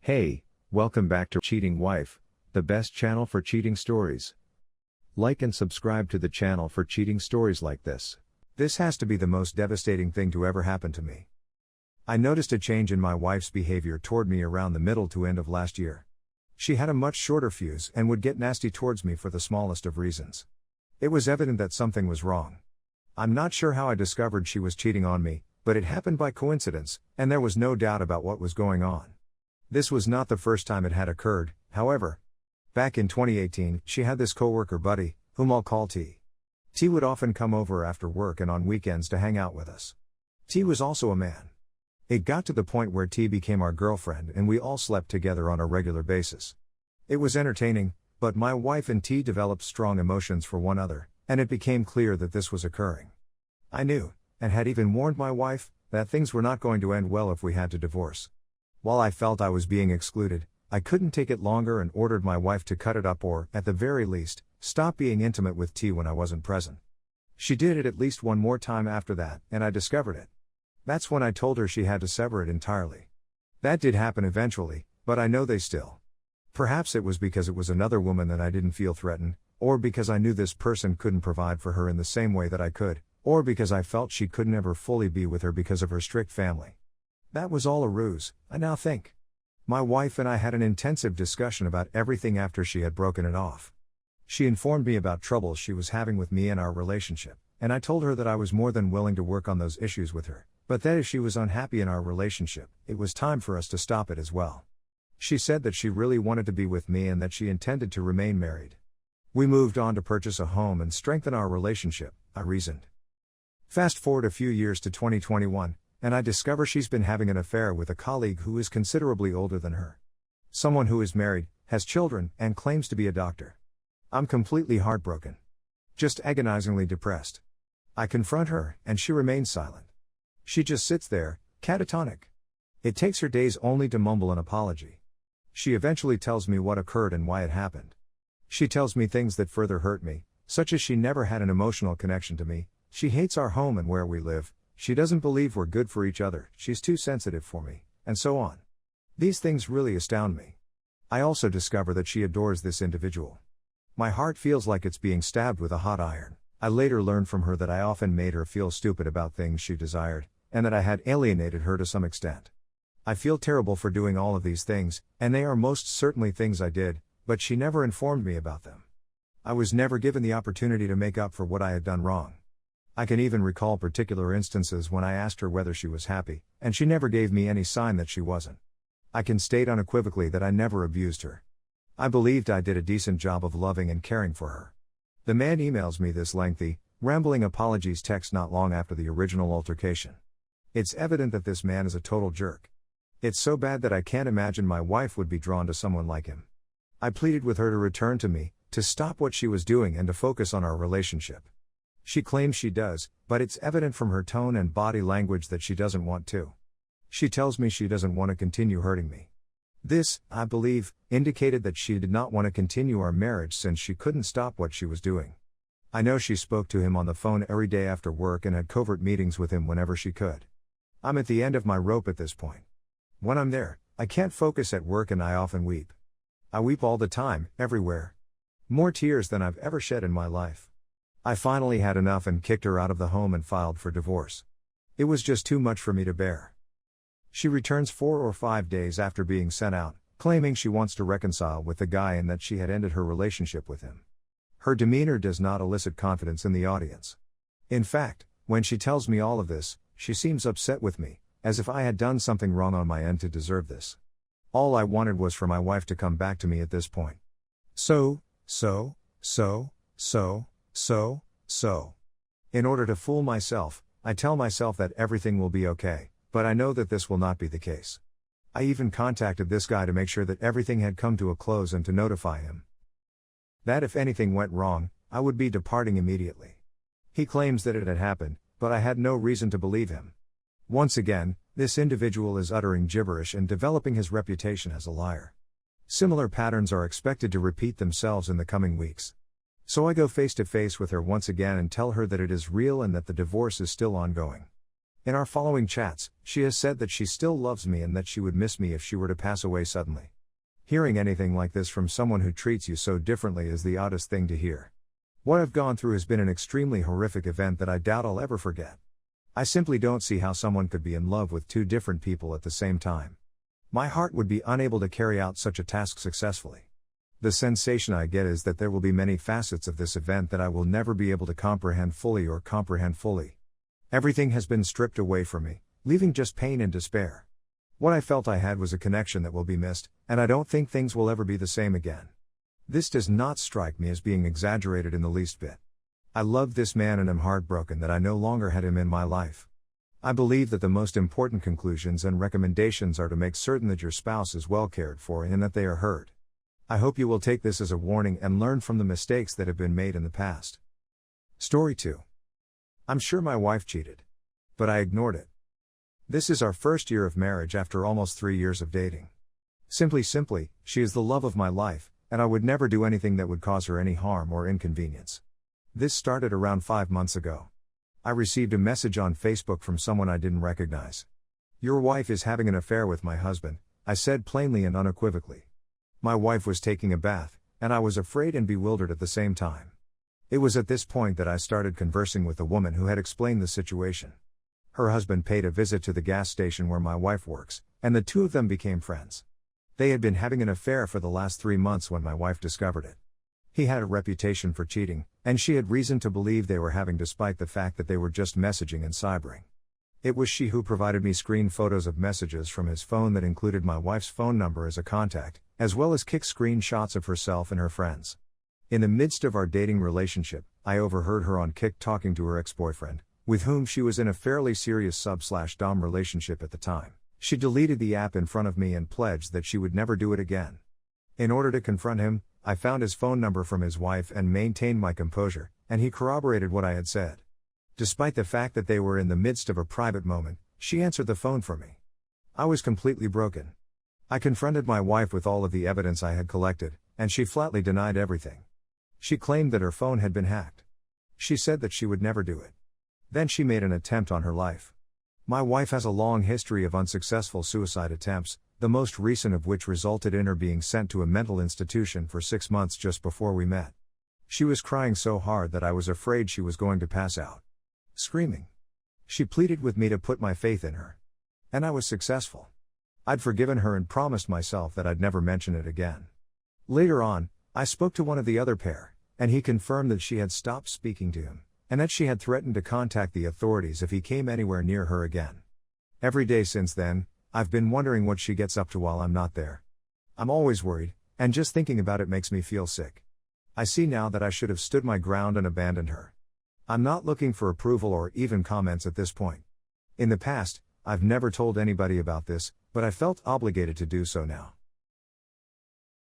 Hey, welcome back to Cheating Wife, the best channel for cheating stories. Like and subscribe to the channel for cheating stories like this. This has to be the most devastating thing to ever happen to me. I noticed a change in my wife's behavior toward me around the middle to end of last year. She had a much shorter fuse and would get nasty towards me for the smallest of reasons. It was evident that something was wrong. I'm not sure how I discovered she was cheating on me, but it happened by coincidence, and there was no doubt about what was going on. This was not the first time it had occurred, however. Back in 2018, she had this coworker buddy, whom I'll call T. T would often come over after work and on weekends to hang out with us. T was also a man. It got to the point where T became our girlfriend and we all slept together on a regular basis. It was entertaining, but my wife and T developed strong emotions for one another, and it became clear that this was occurring. I knew, and had even warned my wife, that things were not going to end well if we had to divorce. While I felt I was being excluded, I couldn't take it longer and ordered my wife to cut it up or, at the very least, stop being intimate with T when I wasn't present. She did it at least one more time after that, and I discovered it. That's when I told her she had to sever it entirely. That did happen eventually, but I know they still. Perhaps it was because it was another woman that I didn't feel threatened, or because I knew this person couldn't provide for her in the same way that I could, or because I felt she could never fully be with her because of her strict family. That was all a ruse, I now think. My wife and I had an intensive discussion about everything after she had broken it off. She informed me about troubles she was having with me and our relationship, and I told her that I was more than willing to work on those issues with her, but that if she was unhappy in our relationship, it was time for us to stop it as well. She said that she really wanted to be with me and that she intended to remain married. We moved on to purchase a home and strengthen our relationship, I reasoned. Fast forward a few years to 2021, and I discover she's been having an affair with a colleague who is considerably older than her. Someone who is married, has children, and claims to be a doctor. I'm completely heartbroken. Just agonizingly depressed. I confront her, and she remains silent. She just sits there, catatonic. It takes her days only to mumble an apology. She eventually tells me what occurred and why it happened. She tells me things that further hurt me, such as she never had an emotional connection to me, she hates our home and where we live, she doesn't believe we're good for each other, she's too sensitive for me, and so on. These things really astound me. I also discover that she adores this individual. My heart feels like it's being stabbed with a hot iron. I later learned from her that I often made her feel stupid about things she desired, and that I had alienated her to some extent. I feel terrible for doing all of these things, and they are most certainly things I did, but she never informed me about them. I was never given the opportunity to make up for what I had done wrong. I can even recall particular instances when I asked her whether she was happy, and she never gave me any sign that she wasn't. I can state unequivocally that I never abused her. I believed I did a decent job of loving and caring for her. The man emails me this lengthy, rambling apologies text not long after the original altercation. It's evident that this man is a total jerk. It's so bad that I can't imagine my wife would be drawn to someone like him. I pleaded with her to return to me, to stop what she was doing and to focus on our relationship. She claims she does, but it's evident from her tone and body language that she doesn't want to. She tells me she doesn't want to continue hurting me. This, I believe, indicated that she did not want to continue our marriage since she couldn't stop what she was doing. I know she spoke to him on the phone every day after work and had covert meetings with him whenever she could. I'm at the end of my rope at this point. When I'm there, I can't focus at work and I often weep. I weep all the time, everywhere. More tears than I've ever shed in my life. I finally had enough and kicked her out of the home and filed for divorce. It was just too much for me to bear. She returns 4 or 5 days after being sent out, claiming she wants to reconcile with the guy and that she had ended her relationship with him. Her demeanor does not elicit confidence in the audience. In fact, when she tells me all of this, she seems upset with me, as if I had done something wrong on my end to deserve this. All I wanted was for my wife to come back to me at this point. So. In order to fool myself, I tell myself that everything will be okay, but I know that this will not be the case. I even contacted this guy to make sure that everything had come to a close and to notify him that if anything went wrong, I would be departing immediately. He claims that it had happened, but I had no reason to believe him. Once again, this individual is uttering gibberish and developing his reputation as a liar. Similar patterns are expected to repeat themselves in the coming weeks. So I go face to face with her once again and tell her that it is real and that the divorce is still ongoing. In our following chats, she has said that she still loves me and that she would miss me if she were to pass away suddenly. Hearing anything like this from someone who treats you so differently is the oddest thing to hear. What I've gone through has been an extremely horrific event that I doubt I'll ever forget. I simply don't see how someone could be in love with two different people at the same time. My heart would be unable to carry out such a task successfully. The sensation I get is that there will be many facets of this event that I will never be able to comprehend fully. Everything has been stripped away from me, leaving just pain and despair. What I felt I had was a connection that will be missed, and I don't think things will ever be the same again. This does not strike me as being exaggerated in the least bit. I loved this man and am heartbroken that I no longer had him in my life. I believe that the most important conclusions and recommendations are to make certain that your spouse is well cared for and that they are heard. I hope you will take this as a warning and learn from the mistakes that have been made in the past. Story 2. I'm sure my wife cheated. But I ignored it. This is our first year of marriage after almost 3 years of dating. Simply, she is the love of my life, and I would never do anything that would cause her any harm or inconvenience. This started around 5 months ago. I received a message on Facebook from someone I didn't recognize. "Your wife is having an affair with my husband," I said plainly and unequivocally. My wife was taking a bath, and I was afraid and bewildered at the same time. It was at this point that I started conversing with the woman who had explained the situation. Her husband paid a visit to the gas station where my wife works, and the two of them became friends. They had been having an affair for the last 3 months when my wife discovered it. He had a reputation for cheating, and she had reason to believe they were having, despite the fact that they were just messaging and cybering. It was she who provided me screen photos of messages from his phone that included my wife's phone number as a contact, as well as Kik screenshots of herself and her friends. In the midst of our dating relationship, I overheard her on Kik talking to her ex-boyfriend, with whom she was in a fairly serious sub/dom relationship at the time. She deleted the app in front of me and pledged that she would never do it again. In order to confront him, I found his phone number from his wife and maintained my composure, and he corroborated what I had said. Despite the fact that they were in the midst of a private moment, she answered the phone for me. I was completely broken. I confronted my wife with all of the evidence I had collected, and she flatly denied everything. She claimed that her phone had been hacked. She said that she would never do it. Then she made an attempt on her life. My wife has a long history of unsuccessful suicide attempts, the most recent of which resulted in her being sent to a mental institution for 6 months just before we met. She was crying so hard that I was afraid she was going to pass out. Screaming. She pleaded with me to put my faith in her. And I was successful. I'd forgiven her and promised myself that I'd never mention it again. Later on, I spoke to one of the other pair, and he confirmed that she had stopped speaking to him, and that she had threatened to contact the authorities if he came anywhere near her again. Every day since then, I've been wondering what she gets up to while I'm not there. I'm always worried, and just thinking about it makes me feel sick. I see now that I should have stood my ground and abandoned her. I'm not looking for approval or even comments at this point. In the past, I've never told anybody about this, but I felt obligated to do so now.